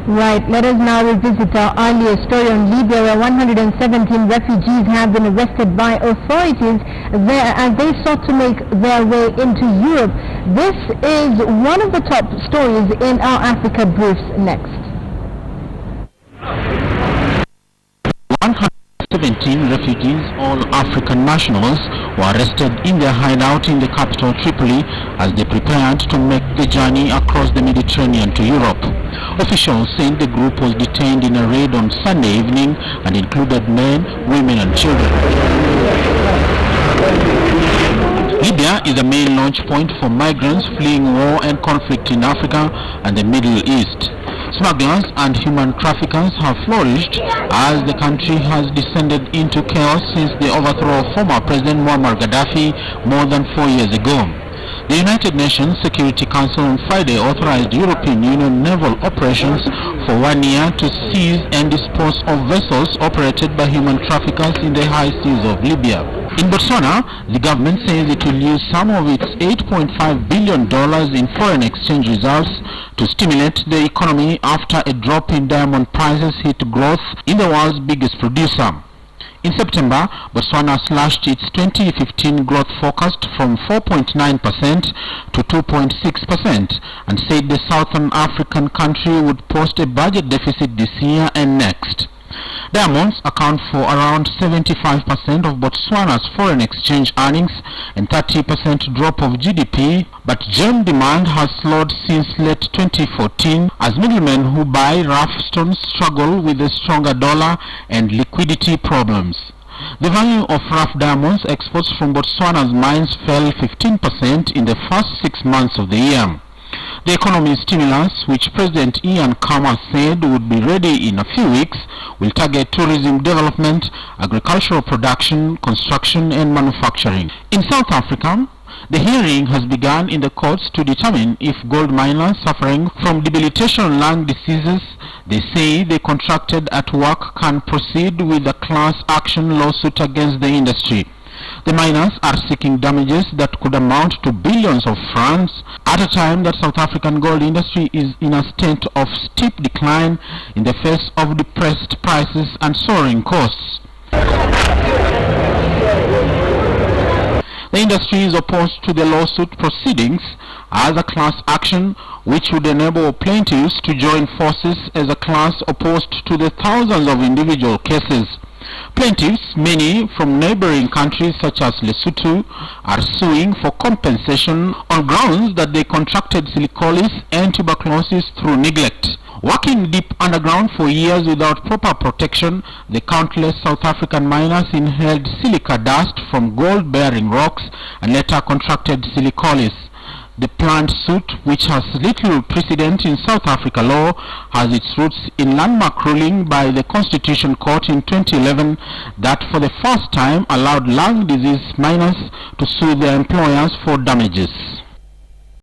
Right, let us now revisit our earlier story on Libya, where 117 refugees have been arrested by authorities there as they sought to make their way into Europe. This is one of the top stories in our Africa Briefs next. 117 refugees, all African nationals, were arrested in their hideout in the capital Tripoli as they prepared to make the journey across the Mediterranean to Europe. Officials said the group was detained in a raid on Sunday evening and included men, women and children. Libya is the main launch point for migrants fleeing war and conflict in Africa and the Middle East. Smugglers and human traffickers have flourished as the country has descended into chaos since the overthrow of former President Muammar Gaddafi more than 4 years ago. The United Nations Security Council on Friday authorized European Union naval operations for 1 year to seize and dispose of vessels operated by human traffickers in the high seas of Libya. In Botswana, the government says it will use some of its $8.5 billion in foreign exchange reserves to stimulate the economy after a drop in diamond prices hit growth in the world's biggest producer. In September, Botswana slashed its 2015 growth forecast from 4.9% to 2.6% and said the Southern African country would post a budget deficit this year and next. Diamonds account for around 75% of Botswana's foreign exchange earnings and 30% drop of GDP, but gem demand has slowed since late 2014 as middlemen who buy rough stones struggle with a stronger dollar and liquidity problems. The value of rough diamonds exports from Botswana's mines fell 15% in the first 6 months of the year. The economy stimulus, which President Ian Khama said would be ready in a few weeks, will target tourism development, agricultural production, construction and manufacturing. In South Africa, the hearing has begun in the courts to determine if gold miners suffering from debilitation lung diseases they say they contracted at work can proceed with a class action lawsuit against the industry. The miners are seeking damages that could amount to billions of francs at a time that South African gold industry is in a state of steep decline in the face of depressed prices and soaring costs. The industry is opposed to the lawsuit proceedings as a class action which would enable plaintiffs to join forces as a class opposed to the thousands of individual cases. Plaintiffs, many from neighboring countries such as Lesotho, are suing for compensation on grounds that they contracted silicosis and tuberculosis through neglect. Working deep underground for years without proper protection, the countless South African miners inhaled silica dust from gold-bearing rocks and later contracted silicosis. The planned suit, which has little precedent in South Africa law, has its roots in landmark ruling by the Constitution Court in 2011 that for the first time allowed lung disease miners to sue their employers for damages.